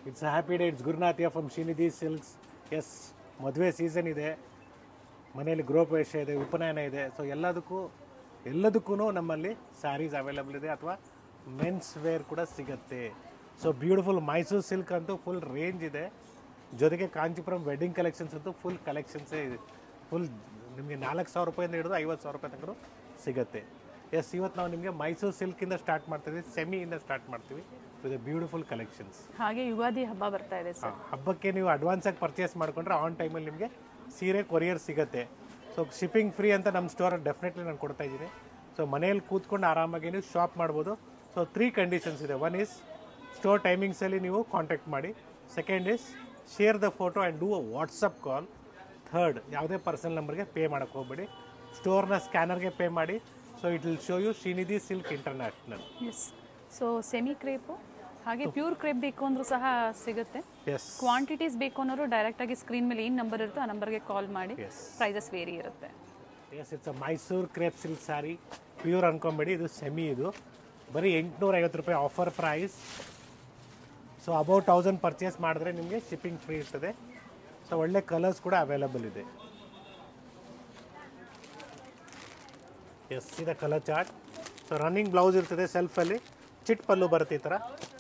It's happy day. It's ಗುರುನಾಥಿಯಾ from Shrinidhi silks. Yes, ಮದುವೆ season ಇದೆ, ಮನೆಯಲ್ಲಿ ಗೃಹಪ್ರವೇಶ ಇದೆ, ಉಪನಯನ ಇದೆ. ಸೊ ಎಲ್ಲದಕ್ಕೂ ನಮ್ಮಲ್ಲಿ ಸ್ಯಾರೀಸ್ ಅವೈಲಬಲ್ ಇದೆ, ಅಥವಾ ಮೆನ್ಸ್ ವೇರ್ ಕೂಡ ಸಿಗುತ್ತೆ. ಸೊ ಬ್ಯೂಟಿಫುಲ್ ಮೈಸೂರು ಸಿಲ್ಕ್ ಅಂತೂ ಫುಲ್ ರೇಂಜ್ ಇದೆ. ಜೊತೆಗೆ ಕಾಂಚೀಪುರಂ ವೆಡ್ಡಿಂಗ್ ಕಲೆಕ್ಷನ್ಸ್ ಅಂತೂ ಫುಲ್ ಕಲೆಕ್ಷನ್ಸೇ ಇದೆ. ಫುಲ್ ನಿಮಗೆ 4,000 ರೂಪಾಯಿಂದ ಹಿಡಿದು 50,000 ರೂಪಾಯಿ ತನಕ ಸಿಗುತ್ತೆ. ಎಸ್, ಇವತ್ತು ನಾವು ನಿಮಗೆ ಮೈಸೂರು ಸಿಲ್ಕಿಂದ ಸ್ಟಾರ್ಟ್ ಮಾಡ್ತೀವಿ, ಸೆಮಿಯಿಂದ ಸ್ಟಾರ್ಟ್ ಮಾಡ್ತೀವಿ ವಿತ್ ಬ್ಯೂಟಿಫುಲ್ ಕಲೆಕ್ಷನ್ಸ್. ಹಾಗೆ ಯುಗಾದಿ ಹಬ್ಬ ಬರ್ತಾ ಇದೆ ಸರ್. ಹಬ್ಬಕ್ಕೆ ನೀವು ಅಡ್ವಾನ್ಸಾಗಿ ಪರ್ಚೇಸ್ ಮಾಡ್ಕೊಂಡ್ರೆ ಆನ್ ಟೈಮಲ್ಲಿ ನಿಮಗೆ ಸೀರೆ ಕೊರಿಯರ್ ಸಿಗುತ್ತೆ. ಸೊ ಶಿಪ್ಪಿಂಗ್ ಫ್ರೀ ಅಂತ ನಮ್ಮ ಸ್ಟೋರ್ ಡೆಫಿನೆಟ್ಲಿ ನಾನು ಕೊಡ್ತಾ ಇದ್ದೀನಿ. ಸೊ ಮನೆಯಲ್ಲಿ ಕೂತ್ಕೊಂಡು ಆರಾಮಾಗಿ ನೀವು ಶಾಪ್ ಮಾಡ್ಬೋದು. ಸೊ 3 ಕಂಡೀಷನ್ಸ್ ಇದೆ. 1 ಈಸ್ ಸ್ಟೋರ್ ಟೈಮಿಂಗ್ಸಲ್ಲಿ ನೀವು ಕಾಂಟ್ಯಾಕ್ಟ್ ಮಾಡಿ. Second is share the photo and do a WhatsApp call. Third, ಯಾವುದೇ ಪರ್ಸನಲ್ ನಂಬರ್ಗೆ ಪೇ ಮಾಡೋಕ್ಕೆ ಹೋಗ್ಬೇಡಿ, ಸ್ಟೋರ್ನ ಸ್ಕ್ಯಾನರ್ಗೆ ಪೇ ಮಾಡಿ. So it will show you Srinidhi silk international. Yes, so semi crepe ಹಾಗೆ ಪ್ಯೂರ್ ಕ್ರೇಪ್ ಬೇಕು ಅಂದರೂ ಸಹ ಸಿಗುತ್ತೆ. ಎಸ್, ಕ್ವಾಂಟಿಟೀಸ್ ಬೇಕು ಅನ್ನೋರು ಡೈರೆಕ್ಟಾಗಿ ಸ್ಕ್ರೀನ್ ಮೇಲೆ ಏನು ನಂಬರ್ ಇರುತ್ತೋ ಆ ನಂಬರ್ಗೆ ಕಾಲ್ ಮಾಡಿ. ಪ್ರೈಸಸ್ ವೇರಿ ಇರುತ್ತೆ. Yes, it's a Mysore crepe silk saree. Pure ಅನ್ಕೊಂಬೇಡಿ, ಇದು ಸೆಮಿ. ಇದು ಬರೀ 850 ರೂಪಾಯಿ offer price. So about 1000 purchase ಮಾಡಿದ್ರೆ ನಿಮಗೆ ಶಿಪ್ಪಿಂಗ್ ಫ್ರೀ ಇರ್ತದೆ. ಸೊ ಒಳ್ಳೆ ಕಲರ್ಸ್ ಕೂಡ ಅವೈಲಬಲ್ ಇದೆ. ಎಸ್, ಇದೆ colour chart. So running blouse ಇರ್ತದೆ, ಸೆಲ್ಫಲ್ಲಿ ಚಿಟ್ ಪಲ್ಲು ಬರುತ್ತೆ ಈ ಥರ.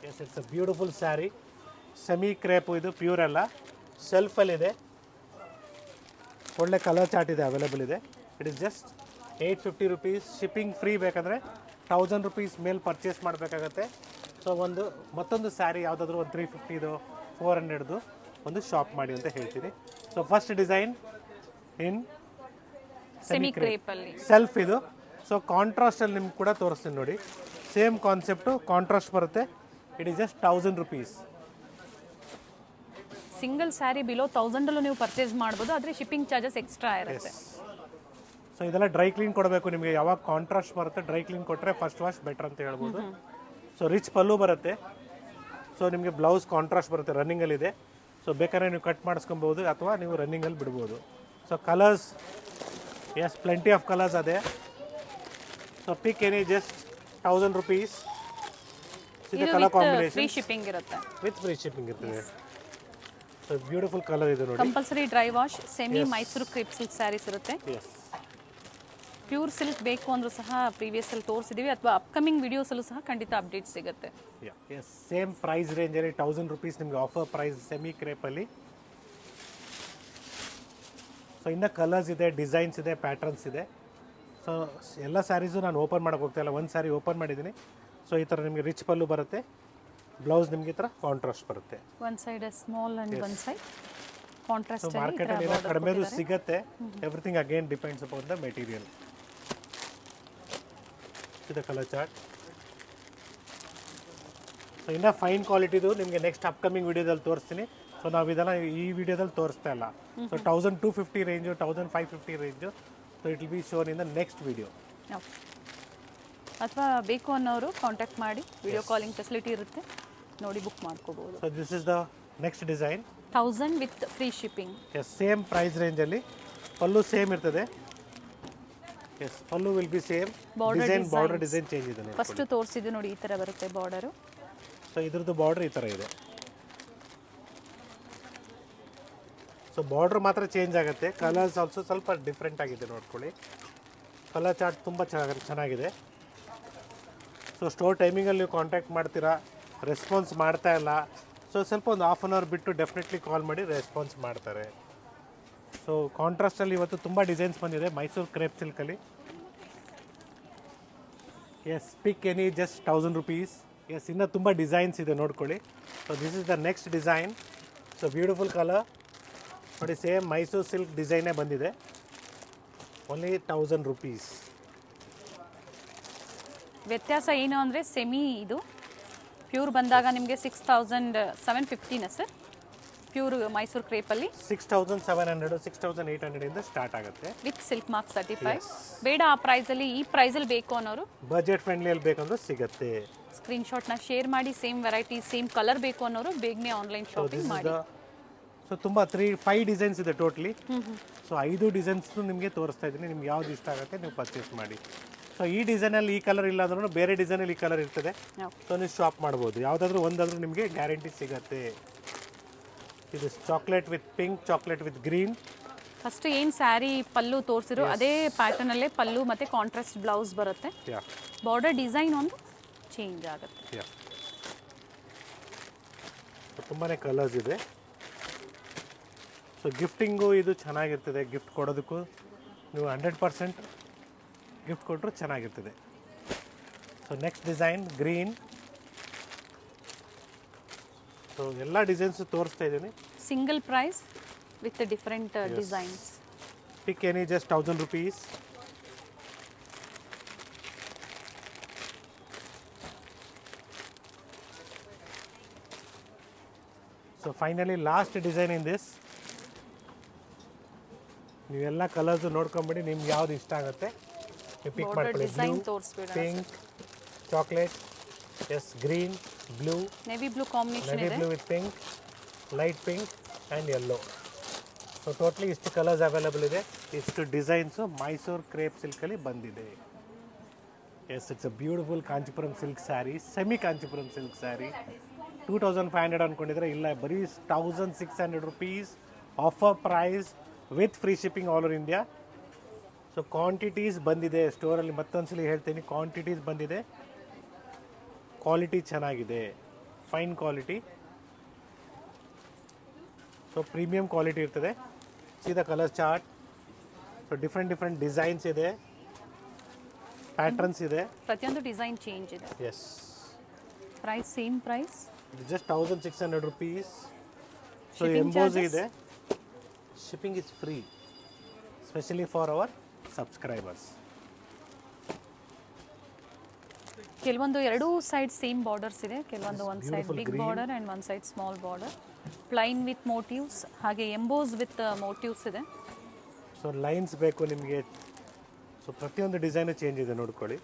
Yes, it's a beautiful saree. Semi crepe, ಇದು ಪ್ಯೂರ್ ಅಲ್ಲ, ಸೆಲ್ಫಲ್ಲಿದೆ. ಒಳ್ಳೆ ಕಲರ್ ಚಾರ್ಟ್ ಇದೆ, ಅವೈಲೇಬಲ್ ಇದೆ. It is just 850 rupees. Shipping free ಬೇಕಂದರೆ 1000 ರುಪೀಸ್ ಮೇಲೆ ಪರ್ಚೇಸ್ ಮಾಡಬೇಕಾಗತ್ತೆ. ಸೊ ಮತ್ತೊಂದು ಸ್ಯಾರಿ ಯಾವುದಾದ್ರೂ ಒಂದು 350 400 ಒಂದು ಶಾಪ್ ಮಾಡಿ ಅಂತ ಹೇಳ್ತೀನಿ. So first design in semi ಕ್ರೇಪಲ್ಲಿ ಸೆಲ್ಫ್ ಇದು. ಸೊ ಕಾಂಟ್ರಾಸ್ಟಲ್ಲಿ ನಿಮ್ಗೆ ಕೂಡ ತೋರಿಸ್ತೀನಿ ನೋಡಿ. ಸೇಮ್ ಕಾನ್ಸೆಪ್ಟು, ಕಾಂಟ್ರಾಸ್ಟ್ ಬರುತ್ತೆ. It is just 1000 rupees. Single saree below 1000 ನೀವು ಪರ್ಚೇಸ್ ಮಾಡ್ಬೋದು, ಆದರೆ ಶಿಪ್ಪಿಂಗ್ ಚಾರ್ಜಸ್ ಎಕ್ಸ್ಟ್ರಾ ಇರುತ್ತೆ. ಸೊ ಇದೆಲ್ಲ ಡ್ರೈ ಕ್ಲೀನ್ ಕೊಡಬೇಕು ನಿಮಗೆ. ಯಾವಾಗ ಕಾಂಟ್ರಾಸ್ಟ್ ಬರುತ್ತೆ ಡ್ರೈ ಕ್ಲೀನ್ ಕೊಟ್ಟರೆ ಫಸ್ಟ್ ವಾಶ್ ಬೆಟರ್ ಅಂತ ಹೇಳ್ಬೋದು. ಸೊ ರಿಚ್ ಪಲ್ಲು ಬರುತ್ತೆ. ಸೊ ನಿಮಗೆ ಬ್ಲೌಸ್ ಕಾಂಟ್ರಾಸ್ಟ್ ಬರುತ್ತೆ, ರನ್ನಿಂಗಲ್ಲಿದೆ. ಸೊ ಬೇಕಾದ್ರೆ ನೀವು ಕಟ್ ಮಾಡಿಸ್ಕೊಬೋದು ಅಥವಾ ನೀವು ರನ್ನಿಂಗಲ್ಲಿ ಬಿಡ್ಬೋದು. So colours, yes, plenty of colours ಅದೇ. So pick any just 1000 rupees. ಇದು ಕಲರ್ ಕಾಂಬಿನೇಷನ್, ಫ್ರೀ ಶಿಪ್ಪಿಂಗ್ ಇರುತ್ತೆ, ವಿತ್ ಫ್ರೀ ಶಿಪ್ಪಿಂಗ್ ಇರ್ತದೆ. ಸೊ ಬ್ಯೂಟಿಫುಲ್ ಕಲರ್ ಇದೆ ನೋಡಿ. Compulsory dry wash semi Mysore crepe silk sarees ಇರುತ್ತೆ. ಎಸ್, ಪ್ಯೂರ್ ಸಿಲ್ಕ್ ಬೇಕು ಅಂದರೂ ಸಹ ಪ್ರೀವಿಯಸ್ಸಲ್ಲಿ ತೋರಿಸಿದ್ದೀವಿ, ಅಥವಾ ಅಪ್ಕಮಿಂಗ್ ವಿಡಿಯೋಸಲ್ಲೂ ಸಹ ಖಂಡಿತ ಅಪ್ಡೇಟ್ ಸಿಗುತ್ತೆ. ಎಸ್, ಸೇಮ್ ಪ್ರೈಸ್ ರೇಂಜಲ್ಲಿ 1000 ರುಪೀಸ್ ನಿಮಗೆ ಆಫರ್ ಪ್ರೈಸ್ ಸೆಮಿ ಕ್ರೇಪಲ್ಲಿ. ಸೊ ಇನ್ನು ಕಲರ್ಸ್ ಇದೆ, ಡಿಸೈನ್ಸ್ ಇದೆ, ಪ್ಯಾಟರ್ನ್ಸ್ ಇದೆ. ಸೊ ಎಲ್ಲ ಸ್ಯಾರೀಸು ನಾನು ಓಪನ್ ಮಾಡೋಕೆ ಹೋಗ್ತಾ ಇಲ್ಲ, ಒಂದು ಸ್ಯಾರಿ ಓಪನ್ ಮಾಡಿದ್ದೀನಿ. ಸೊ ಈ ಥರ ನಿಮಗೆ ರಿಚ್ ಪಲ್ಲು ಬರುತ್ತೆ, ಬ್ಲೌಸ್ ನಿಮಗೆ ಈ ಥರ ಕಾಂಟ್ರಾಸ್ಟ್ ಬರುತ್ತೆ. One side small and one side contrast. So ಮಾರ್ಕೆಟಲ್ಲಿ ಏನೋ ಕಡಿಮೆದು ಸಿಗುತ್ತೆ. Everything again depends upon the material. ಇದು ಕಲರ್ ಚಾರ್ಟ್. ಸೊ ಇನ್ನು ಫೈನ್ ಕ್ವಾಲಿಟಿದು ನಿಮಗೆ ನೆಕ್ಸ್ಟ್ ಅಪ್ಕಮಿಂಗ್ ವಿಡಿಯೋದಲ್ಲಿ ತೋರಿಸ್ತೀನಿ. ಸೊ ನಾವು ಇದೆಲ್ಲ ಈ ವಿಡಿಯೋದಲ್ಲಿ ತೋರಿಸ್ತಾ ಇಲ್ಲ. So 1250 range, 1550 range. So it will be shown in the next video. ಅಥವಾ ಬೇಕು ಅನ್ನೋರು ಕಾಂಟ್ಯಾಕ್ಟ್ ಮಾಡಿ, ವಿಡಿಯೋ ಕಾಲಿಂಗ್ ಫೆಸಿಲಿಟಿ ಇರುತ್ತೆ, ನೋಡಿ ಬುಕ್ ಮಾಡ್ಕೋಬಹುದು. So this is the next design, 1000 with free shipping. Yes, same price ರೇಂಜಲ್ಲಿ. ಪಲ್ಲು ಸೇಮ್ ಇರ್ತದೆ. Yes, pallu will be same. Design, border design change ಇದೆ. ಫಸ್ಟ್ ತೋರಿಸಿದ್ದು ನೋಡಿ, ಈ ಥರ ಬರುತ್ತೆ ಬಾರ್ಡರು. ಸೊ ಇದ್ರದ್ದು ಬಾರ್ಡರ್ ಈ ಥರ ಇದೆ. ಸೊ ಬಾರ್ಡರ್ ಮಾತ್ರ ಚೇಂಜ್ ಆಗುತ್ತೆ, ಕಲರ್ಸ್ ಆಲ್ಸೋ ಸ್ವಲ್ಪ ಡಿಫ್ರೆಂಟ್ ಆಗಿದೆ ನೋಡ್ಕೊಳ್ಳಿ. ಕಲರ್ ಚಾರ್ಟ್ ತುಂಬ ಚೆನ್ನಾಗಿದೆ. ಸೊ ಸ್ಟೋರ್ ಟೈಮಿಂಗಲ್ಲಿ ನೀವು ಕಾಂಟ್ಯಾಕ್ಟ್ ಮಾಡ್ತೀರಾ, ರೆಸ್ಪಾನ್ಸ್ ಮಾಡ್ತಾ ಇಲ್ಲ. ಸೊ ಸ್ವಲ್ಪ ಒಂದು ಹಾಫ್ ಆನ್ ಅವರ್ ಬಿಟ್ಟು ಡೆಫಿನೆಟ್ಲಿ ಕಾಲ್ ಮಾಡಿ, ರೆಸ್ಪಾನ್ಸ್ ಮಾಡ್ತಾರೆ. ಸೊ ಕಾಂಟ್ರಾಸ್ಟಲ್ಲಿ ಇವತ್ತು ತುಂಬ ಡಿಸೈನ್ಸ್ ಬಂದಿದೆ ಮೈಸೂರು ಕ್ರೇಪ್ ಸಿಲ್ಕಲ್ಲಿ. Yes, pick any just 1000 rupees. Yes, ಇನ್ನೂ ತುಂಬ ಡಿಸೈನ್ಸ್ ಇದೆ ನೋಡ್ಕೊಳ್ಳಿ. So this is the next design. So beautiful colour ನೋಡಿ, ಸೇಮ್ ಮೈಸೂರು ಸಿಲ್ಕ್ ಡಿಸೈನೇ ಬಂದಿದೆ. Only 1000 rupees. ವ್ಯತ್ಯಾಸ ಏನು ಅಂದರೆ ಸೆಮಿ ಇದು ಪ್ಯೂರ್ ಬಂದಾಗ ನಿಮಗೆ 6750 ಸರ್. ಪ್ಯೂರ್ ಮೈಸೂರು ಕ್ರೇಪಲ್ಲಿ 6700 6800 ಇಂದ ಸ್ಟಾರ್ಟ್ ಆಗುತ್ತೆ ವಿತ್ ಸಿಲ್ಕ್ ಮಾರ್ಕ್ ಸರ್ಟಿಫೈಡ್. ಬೇಡ ಆ ಪ್ರೈಸಲ್ಲಿ, ಈ ಪ್ರೈಸಲ್ಲಿ ಬೇಕು ಅನ್ನೋರು ಬಜೆಟ್ ಫ್ರೆಂಡ್ಲಿಯಲ್ಲಿ ಬೇಕಂದ್ರೆ ಸಿಗುತ್ತೆ. ಸ್ಕ್ರೀನ್ಶಾಟ್ನ ಶೇರ್ ಮಾಡಿ. ಸೇಮ್ ವೆರೈಟಿ, ಸೇಮ್ ಕಲರ್ ಬೇಕು ಅನ್ನೋರು ಬೇಗನೆ ಆನ್ಲೈನ್ ಶಾಪಿಂಗ್ ಮಾಡಿ. ಸೊ ತುಂಬ 5 ಡಿಸೈನ್ಸ್ ಇದೆ ಟೋಟಲಿ. ಸೊ 5 ಡಿಸೈನ್ಸ್ ನಿಮಗೆ ತೋರಿಸ್ತಾ ಇದ್ದೀನಿ. ನಿಮ್ಗೆ ಯಾವ್ದು ಇಷ್ಟ ಆಗುತ್ತೆ ನೀವು ಪರ್ಚೇಸ್ ಮಾಡಿ. ಸೊ ಈ ಡಿಸೈನಲ್ಲಿ ಈ ಕಲರ್ ಇಲ್ಲ ಅಂದ್ರೂ ಬೇರೆ ಡಿಸೈನಲ್ಲಿ ಈ ಕಲರ್ ಇರ್ತದೆ. ಓಕೆ. ಸೊ ನೀವು ಶಾಪ್ ಮಾಡ್ಬೋದು, ಯಾವುದಾದ್ರೂ ಒಂದಾದ್ರೂ ನಿಮಗೆ ಗ್ಯಾರಂಟಿ ಸಿಗತ್ತೆ. ಇದು chocolate with pink, chocolate with green. First ಏನು ಸ್ಯಾರಿ ಪಲ್ಲು ತೋರಿಸಿರೋ ಅದೇ ಪ್ಯಾಟರ್ನಲ್ಲೇ ಪಲ್ಲು ಮತ್ತು ಕಾಂಟ್ರಾಸ್ಟ್ ಬ್ಲೌಸ್ ಬರುತ್ತೆ. ಯಾ ಬಾರ್ಡರ್ ಡಿಸೈನ್ ಒಂದು ಚೇಂಜ್ ಆಗುತ್ತೆ. ಯಾ ತುಂಬಾ ಕಲರ್ಸ್ ಇದೆ. ಸೊ ಗಿಫ್ಟಿಂಗು ಇದು ಚೆನ್ನಾಗಿರ್ತದೆ, ಗಿಫ್ಟ್ ಕೊಡೋದಕ್ಕೂ ನೀವು 100% ಗಿಫ್ಟ್ ಕೊಟ್ಟರು ಚೆನ್ನಾಗಿರ್ತದೆ. So next design green. So ಎಲ್ಲ ಡಿಸೈನ್ಸು ತೋರಿಸ್ತಾ ಇದ್ದೀನಿ. Single price with different designs. Pick any just 1000 rupees. So finally last design in this. ನೀವೆಲ್ಲ ಕಲರ್ಸು ನೋಡ್ಕೊಂಬಿಡಿ, ನಿಮ್ಗೆ ಯಾವ್ದು ಇಷ್ಟ ಆಗುತ್ತೆ ನೀವು ಪಿಕ್ ಮಾಡ್ಕೊಳ್ಳಿ. ಡಿಸೈನ್ ಬ್ಲೂ, ತೋರಿಸ್ಬೇಡ. Pink, chocolate, yes green, blue, navy blue combination navy ಇದೆ. blue with pink, light pink and yellow. So totally ಇಷ್ಟು ಕಲರ್ಸ್ ಅವೈಲೇಬಲ್ ಇದೆ, ಇಷ್ಟು ಡಿಸೈನ್ಸು ಮೈಸೂರು ಕ್ರೇಪ್ ಸಿಲ್ಕಲ್ಲಿ ಬಂದಿದೆ. Yes, it's a beautiful Kanchipuram silk sari, semi Kanchipuram silk sari. 2500 ಅಂದ್ಕೊಂಡಿದ್ರೆ ಇಲ್ಲ, ಬರೀ 1600 rupees offer price with free shipping all over India. So quantities ಬಂದಿದೆ ಸ್ಟೋರಲ್ಲಿ, ಮತ್ತೊಂದ್ಸಲಿ ಹೇಳ್ತೀನಿ, ಕ್ವಾಂಟಿಟೀಸ್ ಬಂದಿದೆ. ಕ್ವಾಲಿಟಿ ಚೆನ್ನಾಗಿದೆ, fine quality. So premium quality ಇರ್ತದೆ. ಸೀದಾ colour chart. So different designs ಇದೆ, ಪ್ಯಾಟರ್ನ್ಸ್ ಇದೆ. ಪ್ರತಿಯೊಂದು ಡಿಸೈನ್ ಚೇಂಜ್ ಇದೆ. Yes, price same price. Just 1600 rupees. So Shipping ಎಂಬೋಸ್ charges? ಇದೆ. Shipping is free, specially for our subscribers. ಕೆಲವೊಂದು ಎರಡೂ ಸೈಡ್ ಸೇಮ್ ಬಾರ್ಡರ್ಸ್ ಇದೆ, ಕೆಲವೊಂದು ಒಂದು side beautiful big green. Border and ಒಂದು side small border. Plain with motifs, ಹಾಗೆ emboss with motifs ಇದೆ. ಸೊ ಲೈನ್ಸ್ ಬೇಕು ನಿಮಗೆ. ಸೊ ಪ್ರತಿಯೊಂದು ಡಿಸೈನು ಚೇಂಜ್ ಇದೆ, ನೋಡ್ಕೊಳ್ಳಿ.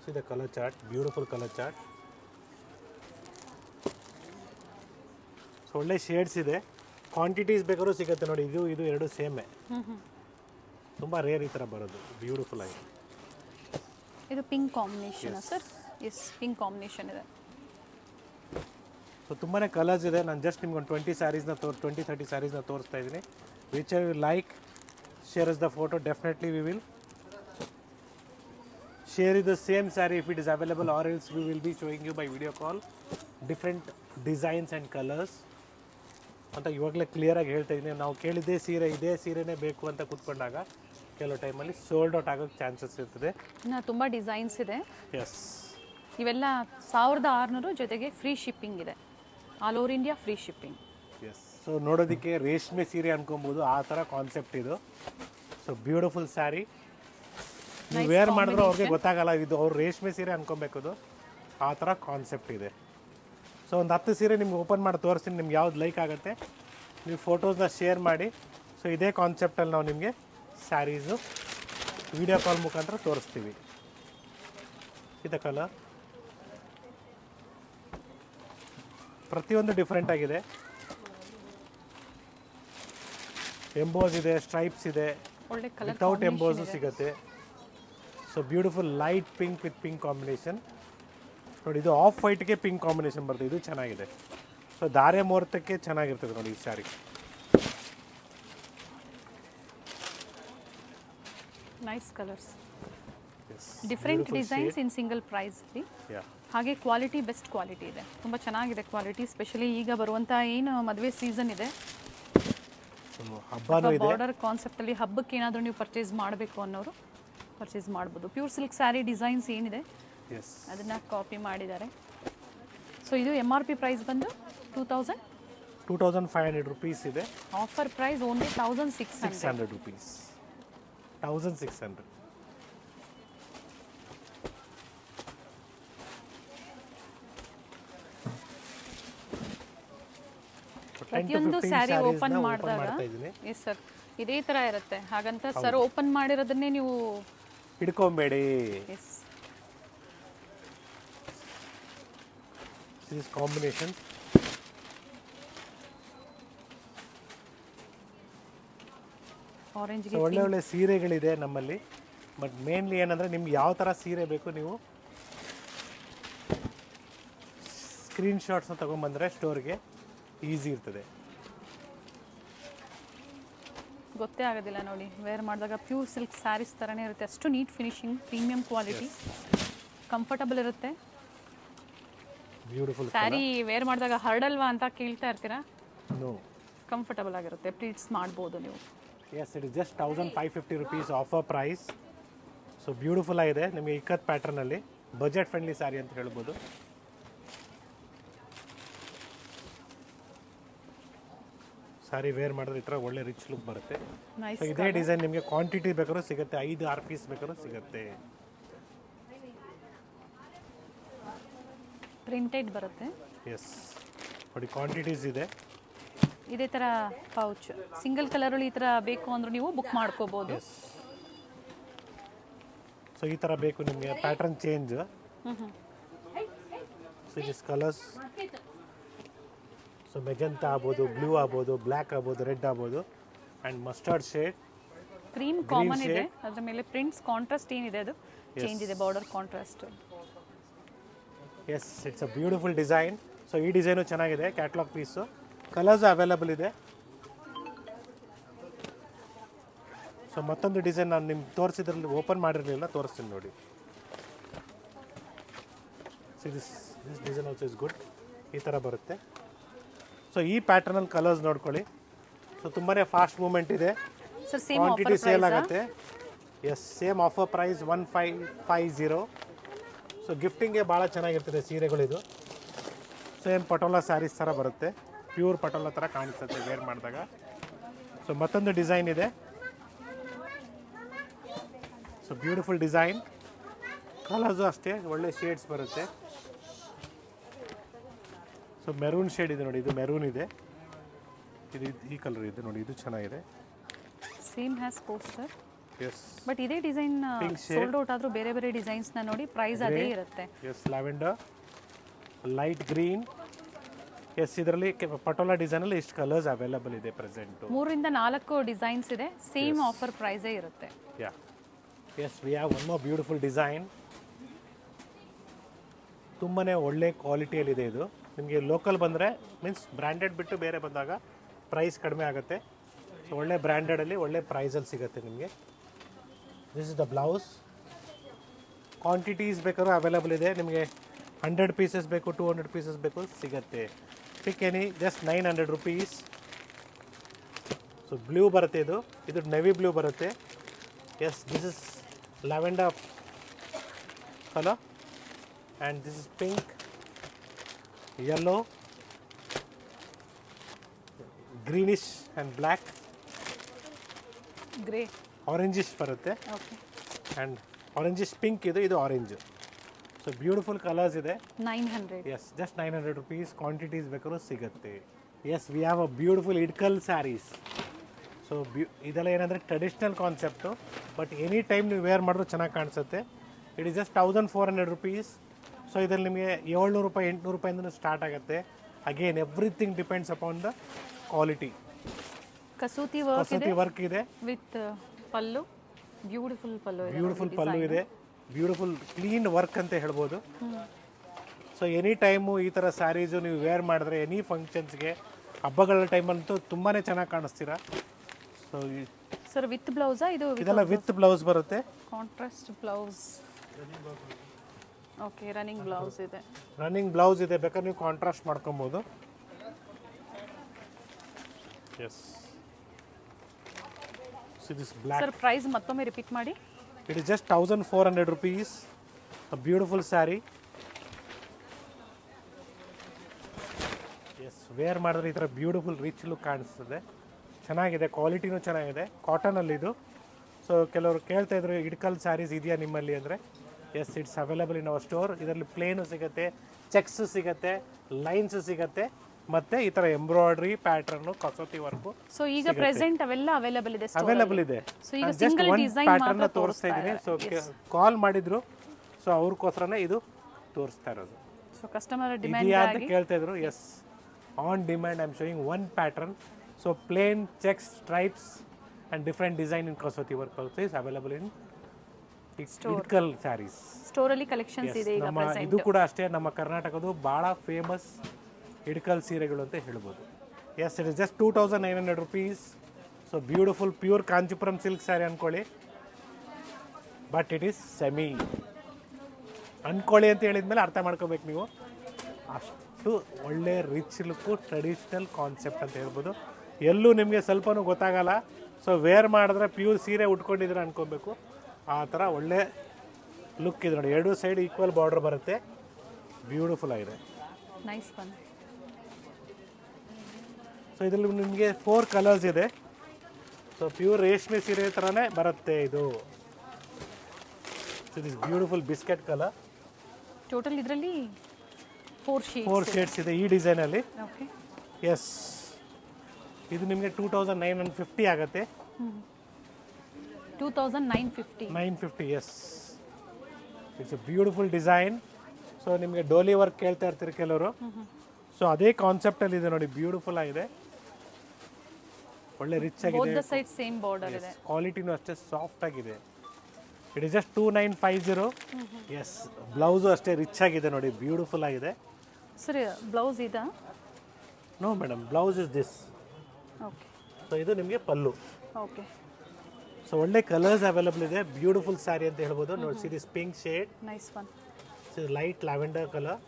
ಇದೆ colour chart, beautiful colour chart. So ಒಳ್ಳೆ ಶೇಡ್ಸ್ ಇದೆ, ಕ್ವಾಂಟಿಟೀಸ್ ಬೇಕಾದ್ರೂ ಸಿಗುತ್ತೆ ನೋಡಿ. ಇದು ಎರಡು ಸೇಮೇ, ತುಂಬ ರೇರ್ ಈ ಥರ ಬರೋದು. ಬ್ಯೂಟಿಫುಲ್ ಆಗಿದೆ. ಇದು pink combination sir. Yes, pink combination ಇದೆ. ಸೊ ತುಂಬಾ ಕಲರ್ಸ್ ಇದೆ. ನಾನು ಜಸ್ಟ್ ನಿಮ್ಗೆ ಒಂದು 20 30 ಸ್ಯಾರೀಸ್ನ ತೋರಿಸ್ತಾ ಇದ್ದೀನಿ. Which I will like share is the photo. Definitely we will share the same saree if it is available, or else we will be showing you by video call different designs and colors ಅಂತ ಇವಾಗಲೇ ಕ್ಲಿಯರಾಗಿ ಹೇಳ್ತಾ ಇದ್ದೀನಿ. ನಾವು ಕೇಳಿದ್ದೇ ಸೀರೆ, ಇದೇ ಸೀರೆನೇ ಬೇಕು ಅಂತ ಕೂತ್ಕೊಂಡಾಗ ಕೆಲವು ಟೈಮಲ್ಲಿ ಸೋಲ್ಡ್ ಔಟ್ ಆಗೋಕ್ಕೆ ಚಾನ್ಸಸ್ ಇರ್ತದೆ. ಇನ್ನು ತುಂಬ ಡಿಸೈನ್ಸ್ ಇದೆ. ಎಸ್, ಇವೆಲ್ಲ 1600 ಜೊತೆಗೆ ಫ್ರೀ ಶಿಪ್ಪಿಂಗ್ ಇದೆ, all over India free shipping. Yes. So ನೋಡೋದಕ್ಕೆ ರೇಷ್ಮೆ ಸೀರೆ ಅನ್ಕೊಬೋದು, ಆ ಥರ ಕಾನ್ಸೆಪ್ಟ್ ಇದು. So beautiful sari. ನೀವು ವೇರ್ ಮಾಡಿದ್ರು ಅವ್ರಿಗೆ ಗೊತ್ತಾಗಲ್ಲ ಇದು ಅವ್ರು ರೇಷ್ಮೆ ಸೀರೆ ಅನ್ಕೊಬೇಕದು, ಆ ಥರ ಕಾನ್ಸೆಪ್ಟ್ ಇದೆ. ಸೊ ಒಂದು 10 ಸೀರೆ ನಿಮ್ಗೆ ಓಪನ್ ಮಾಡಿ ತೋರಿಸ್ತೀನಿ, ನಿಮ್ಗೆ ಯಾವ್ದು ಲೈಕ್ ಆಗುತ್ತೆ ನೀವು ಫೋಟೋಸ್ನ ಶೇರ್ ಮಾಡಿ. ಸೊ ಇದೇ ಕಾನ್ಸೆಪ್ಟಲ್ಲಿ ನಾವು ನಿಮಗೆ ಸ್ಯಾರೀಸು ವಿಡಿಯೋ ಕಾಲ್ ಮುಖಾಂತರ ತೋರಿಸ್ತೀವಿ. ಇದು ಕಲರ್ ಪ್ರತಿಯೊಂದು ಡಿಫ್ರೆಂಟ್ ಆಗಿದೆ. ಎಂಬೋಸ್ ಇದೆ, ಸ್ಟ್ರೈಪ್ಸ್ ಇದೆ, ಒಳ್ಳೆ ಕಲರ್ ವಿತೌಟ್ ಎಂಬೋಸು ಸಿಗುತ್ತೆ. So beautiful light pink with pink combination ನೋಡಿ. ಇದು ಆಫ್ ವೈಟ್ಗೆ ಪಿಂಕ್ ಕಾಂಬಿನೇಷನ್ ಬರ್ತದೆ, ಇದು ಚೆನ್ನಾಗಿದೆ. ಸೊ ಧಾರೆ ಮುಹೂರ್ತಕ್ಕೆ ಚೆನ್ನಾಗಿರ್ತದೆ ನೋಡಿ ಈ sari. Nice colours, different designs in single price. ಹಾಗೆ ಕ್ವಾಲಿಟಿ ಬೆಸ್ಟ್ ಕ್ವಾಲಿಟಿ ಇದೆ, ತುಂಬ ಚೆನ್ನಾಗಿದೆ ಕ್ವಾಲಿಟಿ. ಸ್ಪೆಷಲಿ ಈಗ ಬರುವಂಥ ಏನು ಮದುವೆ ಸೀಸನ್ ಇದೆ, ಹಬ್ಬನೂ ಇದೆ. ಬಾರ್ಡರ್ ಕಾನ್ಸೆಪ್ಟಲ್ಲಿ ಹಬ್ಬಕ್ಕೆ ಏನಾದರೂ ನೀವು ಪರ್ಚೇಸ್ ಮಾಡಬೇಕು ಅನ್ನೋರು ಪರ್ಚೇಸ್ ಮಾಡ್ಬೋದು. ಪ್ಯೂರ್ ಸಿಲ್ಕ್ ಸ್ಯಾರಿ ಡಿಸೈನ್ಸ್ ಏನಿದೆ ಅದನ್ನು ಕಾಪಿ ಮಾಡಿದ್ದಾರೆ. ಸೊ ಇದು MRP ಪ್ರೈಸ್ ಬಂದು 2500 rupees ಇದೆ. Offer price only 1600 rupees. 1600. ಪ್ರತಿಯೊಂದು ಸ್ಯಾರಿ ಓಪನ್ ಮಾಡಿದಾಗ ಎಸ್ ಸರ್ ಇದೇ ಥರ ಇರುತ್ತೆ. ಹಾಗಂತ ಸರ್ ಓಪನ್ ಮಾಡಿರೋದನ್ನೇ ನೀವು ಹಿಡ್ಕೊಂಬೇಡಿ. ಎಸ್, ದಿಸ್ ಕಾಂಬಿನೇಷನ್ ಆರೆಂಜ್ಗೆ ಸೊ ಒಳ್ಳೆ ಒಳ್ಳೆ ಸೀರೆಗಳಿದೆ ನಮ್ಮಲ್ಲಿ. ಬಟ್ ಮೇನ್ಲಿ ಏನಂದರೆ ನಿಮ್ಗೆ ಯಾವ ಥರ ಸೀರೆ ಬೇಕು ನೀವು ಸ್ಕ್ರೀನ್ಶಾಟ್ಸ್ನ ತೊಗೊಂಬಂದರೆ ಸ್ಟೋರ್ಗೆ ಈಸಿ ಇರ್ತದೆ. ಗೊತ್ತೇ ಆಗೋದಿಲ್ಲ ನೋಡಿ, ವೇರ್ ಮಾಡಿದಾಗ ಪ್ಯೂರ್ ಸಿಲ್ಕ್ ಸ್ಯಾರೀಸ್ ಥರನೇ ಇರುತ್ತೆ. ಅಷ್ಟು neat finishing, premium quality, comfortable ಇರುತ್ತೆ. ಬ್ಯೂಟಿಫುಲ್ ಸ್ಯಾರಿ ವೇರ್ ಮಾಡಿದಾಗ ಹರಡಲ್ವಾ ಅಂತ ಕೇಳ್ತಾ ಇರ್ತೀರಾ? ನೋ, ಕಂಫರ್ಟಬಲ್ ಆಗಿರುತ್ತೆ, ಪ್ಲೀಟ್ಸ್ ಮಾಡ್ಬೋದು ನೀವು. Yes, it is just 1550 rupees offer price. So beautiful ಆಗಿದೆ, ನಿಮಗೆ ಇಕ್ಕತ್ ಪ್ಯಾಟರ್ನಲ್ಲಿ ಬಜೆಟ್ ಫ್ರೆಂಡ್ಲಿ ಸ್ಯಾರಿ ಅಂತ ಹೇಳ್ಬೋದು. ಸ್ಯಾರಿ ವೇರ್ ಮಾಡಿದ್ರೆ ಈ ಥರ ಒಳ್ಳೆ ರಿಚ್ ಲುಕ್ ಬರುತ್ತೆ. ನೈಸ್. ಸೊ ಇದೇ ಡಿಸೈನ್ ನಿಮಗೆ ಕ್ವಾಂಟಿಟಿ ಬೇಕಾದ್ರೂ ಸಿಗುತ್ತೆ, 5-6 ಪೀಸ್ ಬೇಕಾದ್ರೂ ಸಿಗುತ್ತೆ. ಪ್ರಿಂಟೆಡ್ ಬರುತ್ತೆ. ಎಸ್ ನೋಡಿ, ಕ್ವಾಂಟಿಟೀಸ್ ಇದೆ. ಇದೇ ಥರ ಪೌಚ್ ಸಿಂಗಲ್ ಕಲರಲ್ಲಿ ಈ ಥರ ಬೇಕು ಅಂದರೂ ನೀವು ಬುಕ್ ಮಾಡ್ಕೋಬೋದು. ಎಸ್, ಸೊ ಈ ಥರ ಬೇಕು ನಿಮಗೆ pattern change. So this colours, so magenta ಆಗ್ಬೋದು, ಬ್ಲೂ ಆಗ್ಬೋದು, ಬ್ಲ್ಯಾಕ್ ಆಗ್ಬೋದು, ರೆಡ್ ಆಗ್ಬೋದು, and mustard shade. Cream common ಇದೆ, ಅದ್ರ ಮೇಲೆ ಪ್ರಿಂಟ್ಸ್ ಕಾಂಟ್ರಾಸ್ಟ್ ಏನಿದೆ ಅದು ಚೇಂಜ್ ಇದೆ, border contrast. Yes, it's a beautiful design. So ಈ ಡಿಸೈನು ಚೆನ್ನಾಗಿದೆ, ಕ್ಯಾಟ್ಲಾಗ್ ಪೀಸು. ಕಲರ್ಸ್ ಅವೈಲಬಲ್ ಇದೆ. ಸೊ ಮತ್ತೊಂದು ಡಿಸೈನ್ ನಾನು ನಿಮ್ಗೆ ತೋರಿಸಿದ್ರಲ್ಲಿ ಓಪನ್ ಮಾಡಿರಲಿಲ್ಲ, ತೋರಿಸ್ತೀನಿ ನೋಡಿ. See this design also is good. ಈ ಥರ ಬರುತ್ತೆ. ಸೊ ಈ ಪ್ಯಾಟರ್ನಲ್ಲಿ ಕಲರ್ಸ್ ನೋಡ್ಕೊಳ್ಳಿ. ಸೊ ತುಂಬಾ ಫಾಸ್ಟ್ ಮೂವ್ಮೆಂಟ್ ಇದೆ, sir same quantity offer sale price. ಆಗುತ್ತೆ. Yes, same offer price 1550. So ಗಿಫ್ಟಿಂಗ್ಗೆ ಭಾಳ ಚೆನ್ನಾಗಿರ್ತದೆ ಸೀರೆಗಳಿದು. ಸೇಮ್ ಪಟೋಲಾ ಸ್ಯಾರೀಸ್ ಥರ ಬರುತ್ತೆ, ಪ್ಯೂರ್ ಪಟೋಲಾ ಥರ ಕಾಣಿಸುತ್ತೆ ವೇರ್ ಮಾಡಿದಾಗ. ಸೊ ಮತ್ತೊಂದು ಡಿಸೈನ್ ಇದೆ. ಸೊ ಬ್ಯೂಟಿಫುಲ್ ಡಿಸೈನ್, ಕಲರ್ಸು ಅಷ್ಟೇ ಒಳ್ಳೆ ಶೇಡ್ಸ್ ಬರುತ್ತೆ. ಸೊ ಮೆರೂನ್ ಶೇಡ್ ಇದೆ ನೋಡಿ, ಇದು ಮೆರೂನ್ ಇದೆ, ಇದು ಈ ಕಲರ್ ಇದೆ ನೋಡಿ, ಇದು ಚೆನ್ನಾಗಿದೆ. ಸೇಮ್ ಹ್ಯಾಸ್ ಪೋಸ್ಟರ್. ಎಸ್, ಬಟ್ ಇದೇ design Pink shade. Sold out ಆದ್ರೂ ಬೇರೆ ಬೇರೆ ಡಿಸೈನ್ಸ್ನ ನೋಡಿ ಪ್ರೈಸ್ ಅದೇ ಇರುತ್ತೆ. Yes, lavender, light green. Yes, ಇದರಲ್ಲಿ ಪಟೋಲಾ ಡಿಸೈನಲ್ಲಿ ಇಷ್ಟು ಕಲರ್ಸ್ ಅವೈಲಬಲ್ ಇದೆ ಪ್ರೆಸೆಂಟು. 3-4 ಡಿಸೈನ್ಸ್ ಇದೆ, ಸೇಮ್ ಆಫರ್ ಪ್ರೈಸೇ ಇರುತ್ತೆ. Yeah, yes, we have one more beautiful design. ತುಂಬಾ ಒಳ್ಳೆ ಕ್ವಾಲಿಟಿಯಲ್ಲಿದೆ ಇದು. ನಿಮಗೆ ಲೋಕಲ್ ಬಂದರೆ ಮೀನ್ಸ್ ಬ್ರ್ಯಾಂಡೆಡ್ ಬಿಟ್ಟು ಬೇರೆ ಬಂದಾಗ ಪ್ರೈಸ್ ಕಡಿಮೆ ಆಗುತ್ತೆ. ಸೊ ಒಳ್ಳೆ ಬ್ರ್ಯಾಂಡೆಡಲ್ಲಿ ಒಳ್ಳೆ ಪ್ರೈಸಲ್ಲಿ ಸಿಗುತ್ತೆ ನಿಮಗೆ. This is the blouse. Quantities ಬೇಕಾದ್ರೂ ಅವೈಲಬಲ್ ಇದೆ ನಿಮಗೆ. 100 ಪೀಸಸ್ ಬೇಕು, 200 ಪೀಸಸ್ ಬೇಕು, ಸಿಗುತ್ತೆ. Pick any, just 900 rupees. So blue ಬರುತ್ತೆ, ಇದು ನೆವಿ ಬ್ಲೂ ಬರುತ್ತೆ. Yes, this is lavender color, and this is pink, yellow, greenish and black, grey, orangish ಬರುತ್ತೆ, ಓಕೆ. and orangish pink ಇದು orange. ಸೊ ಬ್ಯೂಟಿಫುಲ್ ಕಲರ್ಸ್ ಇದೆ. 900. Yes, just 900 rupees. Quantities ಬೇಕಾದ್ರೂ ಸಿಗುತ್ತೆ. Yes, we have a beautiful Ilkal sarees. So ಇದೆಲ್ಲ ಏನಂದರೆ traditional concept, but any time ನೀವು wear ಮಾಡಿದ್ರು ಚೆನ್ನಾಗಿ ಕಾಣಿಸುತ್ತೆ. It is just 1400 rupees. So ಇದರಲ್ಲಿ ನಿಮಗೆ 700 ರೂಪಾಯಿ 800 ರೂಪಾಯಿಂದ ಸ್ಟಾರ್ಟ್ ಆಗುತ್ತೆ. Again everything depends upon the quality. ಕಸೂತಿ ವರ್ಕ್ ಇದೆ ವರ್ಕ್ ಇದೆ ವಿತ್ ಪಲ್ಲು, ಬ್ಯೂಟಿಫುಲ್ ಪಲ್ಲು ಇದೆ. ಬ್ಯೂಟಿಫುಲ್ ಪಲ್ಲು ಇದೆ, ಬ್ಯೂಟಿಫುಲ್ ಕ್ಲೀನ್ ವರ್ಕ್ ಅಂತ ಹೇಳ್ಬೋದು. ಸೊ ಎನಿ ಟೈಮು ಈ ಥರ ಸ್ಯಾರೀಸು ನೀವು ವೇರ್ ಮಾಡಿದ್ರೆ ಎನಿ ಫಂಕ್ಷನ್ಸ್ಗೆ, ಹಬ್ಬಗಳ ಟೈಮಂತೂ ತುಂಬಾ ಚೆನ್ನಾಗಿ ಕಾಣಿಸ್ತೀರಾ. ಸೊ ಸರ್ ವಿತ್ ಬ್ಲೌಸಾ ಇದು? ಇದೆಲ್ಲ ವಿತ್ ಬ್ಲೌಸ್ ಬರುತ್ತೆ. Contrast blouse. Okay, running blouse ಇದೆ. ರನ್ನಿಂಗ್ ಬ್ಲೌಸ್ ಇದೆ, ಬೇಕಾದ್ರೆ ನೀವು ಕಾಂಟ್ರಾಸ್ಟ್ ಮಾಡ್ಕೊಬೋದು. Yes, this black. Sir price ಮತ್ತೊಮ್ಮೆ ರಿಪೀಟ್ ಮಾಡಿ. It is just 1400 rupees. A beautiful sari. Yes, wear ಮಾಡಿದ್ರೆ ಈ ಥರ ಬ್ಯೂಟಿಫುಲ್ ರಿಚ್ ಲುಕ್ ಕಾಣಿಸ್ತದೆ. ಚೆನ್ನಾಗಿದೆ, ಕ್ವಾಲಿಟಿನೂ ಚೆನ್ನಾಗಿದೆ, ಕಾಟನಲ್ಲಿದು. ಸೊ ಕೆಲವರು ಕೇಳ್ತಾ ಇದ್ರು ಇಡ್ಕಲ್ ಸ್ಯಾರೀಸ್ ಇದೆಯಾ ನಿಮ್ಮಲ್ಲಿ ಅಂದರೆ, yes, it's available in our store. ಇದರಲ್ಲಿ ಪ್ಲೇನು ಸಿಗುತ್ತೆ, ಚೆಕ್ಸ್ ಸಿಗುತ್ತೆ, ಲೈನ್ಸ್ ಸಿಗುತ್ತೆ, ಮತ್ತು ಈ ಥರ ಎಂಬ್ರಾಯ್ಡ್ರಿ ಪ್ಯಾಟರ್ನು, ಕಸೂತಿ ವರ್ಕು. ಸೊ ಈಗ ಪ್ರೆಸೆಂಟ್ ಅವೆಲ್ಲ ಅವೈಲಬಲ್ ಇದೆ, ಅವೈಲಬಲ್ ಇದೆ. ಸೊ ಈಗ just single one design pattern ಮಾತ್ರ ತೋರಿಸ್ತಾ ಇದ್ದೀನಿ. ಸೊ ಕಾಲ್ ಮಾಡಿದ್ರು, ಸೊ ಅವ್ರಿಗೋಸ್ಕರನೇ ಇದು ತೋರಿಸ್ತಾ ಇರೋದು. ಸೊ ಕಸ್ಟಮರ್ ಡಿಮ್ಯಾಂಡ್ ಇದೆಯಾ ಅಂತ ಕೇಳ್ತಾ ಇದ್ರು. Yes, on demand I am showing one pattern. So plain checks stripes and different design in Kasoti work also is available in Idkal sarees. ಸ್ಟೋರಲ್ಲಿ ಕಲೆಕ್ಷನ್ಸ್ ಇದೆ ಈಗ ನಮ್ಮ ಪ್ರೆಸೆಂಟ್. ಇದು ಕೂಡ ಅಷ್ಟೇ, ನಮ್ಮ ಕರ್ನಾಟಕದ ಭಾಳ ಫೇಮಸ್ ಇಡ್ಕಲ್ ಸೀರೆಗಳು ಅಂತ ಹೇಳ್ಬೋದು. Yes, it is just 2900 rupees. So beautiful pure Kanchipuram silk sari ಅಂದ್ಕೊಳ್ಳಿ, ಬಟ್ ಇಟ್ ಈಸ್ ಸೆಮಿ. ಅಂದ್ಕೊಳ್ಳಿ ಅಂತ ಹೇಳಿದ್ಮೇಲೆ ಅರ್ಥ ಮಾಡ್ಕೋಬೇಕು ನೀವು, ಅಷ್ಟು ಒಳ್ಳೆ ರಿಚ್ ಲುಕ್ಕು, ಟ್ರೆಡಿಷ್ನಲ್ ಕಾನ್ಸೆಪ್ಟ್ ಅಂತ ಹೇಳ್ಬೋದು. ಎಲ್ಲೂ ನಿಮಗೆ ಸ್ವಲ್ಪನೂ ಗೊತ್ತಾಗಲ್ಲ. ಸೊ ವೇರ್ ಮಾಡಿದ್ರೆ ಪ್ಯೂರ್ ಸೀರೆ ಉಟ್ಕೊಂಡಿದ್ರೆ ಅನ್ಕೊಬೇಕು, ಆ ಥರ ಒಳ್ಳೆ ಲುಕ್ ಇದೆ ನೋಡಿ. ಎರಡು ಸೈಡ್ ಈಕ್ವಲ್ ಬಾರ್ಡರ್ ಬರುತ್ತೆ, ಬ್ಯೂಟಿಫುಲ್ ಆಗಿದೆ. Nice one. ಸೊ ಇದರಲ್ಲಿ ನಿಮಗೆ 4 ಕಲರ್ಸ್ ಇದೆ. ಸೊ ಪ್ಯೂರ್ ರೇಷ್ಮೆ ಸೀರೆ ಥರನೇ ಬರುತ್ತೆ ಇದು. So this beautiful biscuit colour. Total ಇದರಲ್ಲಿ 4 ಶೇಡ್ಸ್ ಇದೆ ಈ ಡಿಸೈನಲ್ಲಿ. ಓಕೆ. ಎಸ್, ಇದು ನಿಮಗೆ 2950 ಆಗುತ್ತೆ. 2950. Yes, it's a beautiful design. So ನಿಮಗೆ ಡೋಲಿ ವರ್ಕ್ ಕೇಳ್ತಾ ಇರ್ತೀರಿ ಕೆಲವರು. ಸೊ ಅದೇ ಕಾನ್ಸೆಪ್ಟಲ್ಲಿ ಇದೆ ನೋಡಿ, ಬ್ಯೂಟಿಫುಲ್ ಆಗಿದೆ, ಒಳ್ಳೆ ರಿಚ್ ಆಗಿದೆ. Both the side same border ಇದೆ. ಕ್ವಾಲಿಟಿನೂ ಅಷ್ಟೇ ಸಾಫ್ಟ್ ಆಗಿದೆ. It is just 2950. Yes, blouse ಅಷ್ಟೇ ರಿಚ್ ಆಗಿದೆ ನೋಡಿ, ಬ್ಯೂಟಿಫುಲ್ ಆಗಿದೆ. ಸರಿ, ಬ್ಲೌಸ್ ಇದಾ? No madam, blouse is this. Okay. So ಇದು ನಿಮಗೆ ಪಲ್ಲು. ಓಕೆ. ಸೊ ಒಳ್ಳೆ ಕಲರ್ಸ್ ಅವೈಲಬಲ್ ಇದೆ, ಬ್ಯೂಟಿಫುಲ್ ಸ್ಯಾರಿ ಅಂತ ಹೇಳ್ಬೋದು. ನೋಡಿ, see this pink shade, nice one. Light lavender colour.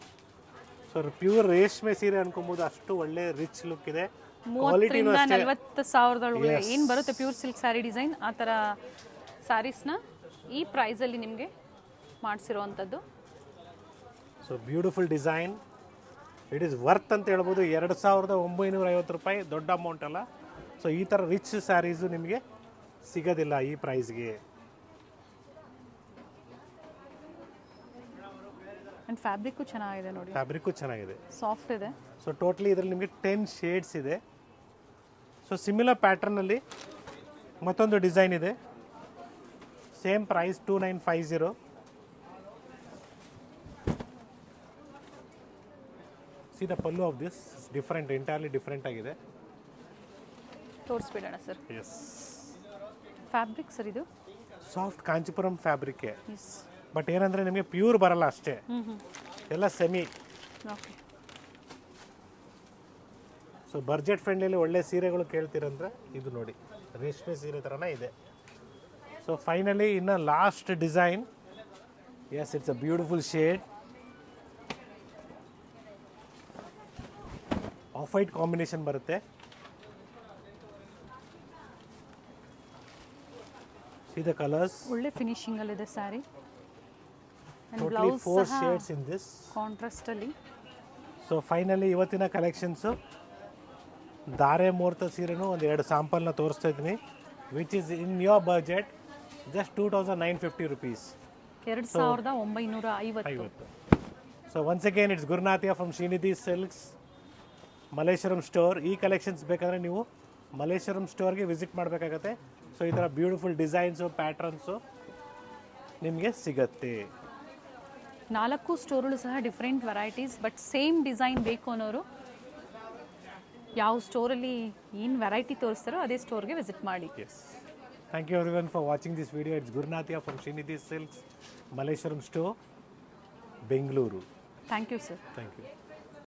So pure ರೇಷ್ಮೆ ಸೀರೆ ಅನ್ಕೊಬೋದು, ಅಷ್ಟು ಒಳ್ಳೆ ರಿಚ್ ಲುಕ್ ಇದೆ. 30,000 ಒಳಗೆ ಏನು ಬರುತ್ತೆ ಪ್ಯೂರ್ ಸಿಲ್ಕ್ ಸ್ಯಾರಿ ಡಿಸೈನ್, ಆ ಥರ ಸ್ಯಾರೀಸ್ನ ಈ ಪ್ರೈಸಲ್ಲಿ ನಿಮಗೆ ಮಾಡಿಸಿರುವಂಥದ್ದು. So beautiful design, it is worth ಅಂತ ಹೇಳ್ಬೋದು. 2,950 ರೂಪಾಯಿ, ದೊಡ್ಡ ಅಮೌಂಟ್ ಅಲ್ಲ. ಸೊ ಈ ಥರ ರಿಚ್ ಸ್ಯಾರೀಸು ನಿಮಗೆ ಸಿಗೋದಿಲ್ಲ ಈ ಪ್ರೈಸ್ಗೆ. ಆ್ಯಂಡ್ ಫ್ಯಾಬ್ರಿಕ್ಕು ಚೆನ್ನಾಗಿದೆ ನೋಡಿ, ಫ್ಯಾಬ್ರಿಕ್ಕು ಚೆನ್ನಾಗಿದೆ, ಸಾಫ್ಟ್ ಇದೆ. ಸೊ ಟೋಟಲಿ ಇದರಲ್ಲಿ ನಿಮಗೆ 10 ಶೇಡ್ಸ್ ಇದೆ. ಸೊ ಸಿಮಿಲರ್ ಪ್ಯಾಟರ್ನಲ್ಲಿ ಮತ್ತೊಂದು ಡಿಸೈನ್ ಇದೆ, same price 2950. See the pallu of this different, entirely different ಆಗಿದೆ. ತೋರಿಸ್ಬಿಡೋಣ ಸರ್. ಎಸ್, ಫ್ಯಾಬ್ರಿಕ್ ಸರ್ ಇದು ಸಾಫ್ಟ್ ಕಾಂಚಿಪುರಂ ಫ್ಯಾಬ್ರಿಕ್ಕೆ, ಎಸ್. ಬಟ್ ಏನಂದರೆ ನಿಮಗೆ ಪ್ಯೂರ್ ಬರಲ್ಲ ಅಷ್ಟೇ, ಎಲ್ಲ semi. Okay. So budget friendly ಒಳ್ಳೆ ಸೀರೆಗಳು ಕೇಳ್ತೀರಂದ್ರೆ ಇದು ನೋಡಿ, ರೇಷ್ಮೆ ಸೀರೆ ಥರನೇ ಇದೆ. ಸೊ ಫೈನಲಿ ಇನ್ನು last design. Yes, it's a beautiful shade, off white combination ಬರುತ್ತೆ. See the colors. ಒಳ್ಳೆ ಫಿನಿಶಿಂಗ್ ಅಲ್ಲಿ ಇದೆ ಸ್ಯಾರಿ. ಅಂಡ್ Totally ಬ್ಲೌಸ್ 4 ಸಹ shades in this. ಕಾಂಟ್ರಾಸ್ಟ್ ಅಲ್ಲಿ. ಸೊ ಫೈನಲಿ ಇವತ್ತಿನ ಕಲೆಕ್ಷನ್ಸು ಧಾರೆ ಮುಹೂರ್ತ ಸೀರೆನೂ ಒಂದು 2 ಸ್ಯಾಂಪಲ್ನ ತೋರಿಸ್ತಾ ಇದ್ದೀನಿ, which is in your budget just 2,950 rupees. 2,950. So once again it's ಗುರುನಾಥಿಯಾ from Shrinidhi silks, Malleshwaram store. ಈ ಕಲೆಕ್ಷನ್ಸ್ ಬೇಕಾದರೆ ನೀವು ಮಲ್ಲೇಶ್ವರಂ ಸ್ಟೋರ್ಗೆ ವಿಸಿಟ್ ಮಾಡಬೇಕಾಗತ್ತೆ. ಸೊ ಈ ಥರ ಬ್ಯೂಟಿಫುಲ್ ಡಿಸೈನ್ಸು, ಪ್ಯಾಟ್ರನ್ಸು ನಿಮಗೆ ಸಿಗತ್ತೆ. 4 ಸ್ಟೋರ್ಗಳು ಸಹ different varieties, but same design ಬೇಕು ಅನ್ನೋರು ಯಾವ ಸ್ಟೋರಲ್ಲಿ ಏನು ವೆರೈಟಿ ತೋರಿಸ್ತಾರೋ ಅದೇ ಸ್ಟೋರ್ಗೆ ವಿಸಿಟ್ ಮಾಡಿ. Yes. Thank you everyone for watching this video. It's Gurunathia from Srinidhi Silks, Malleshwaram store, Bengaluru. Thank you sir. Thank you.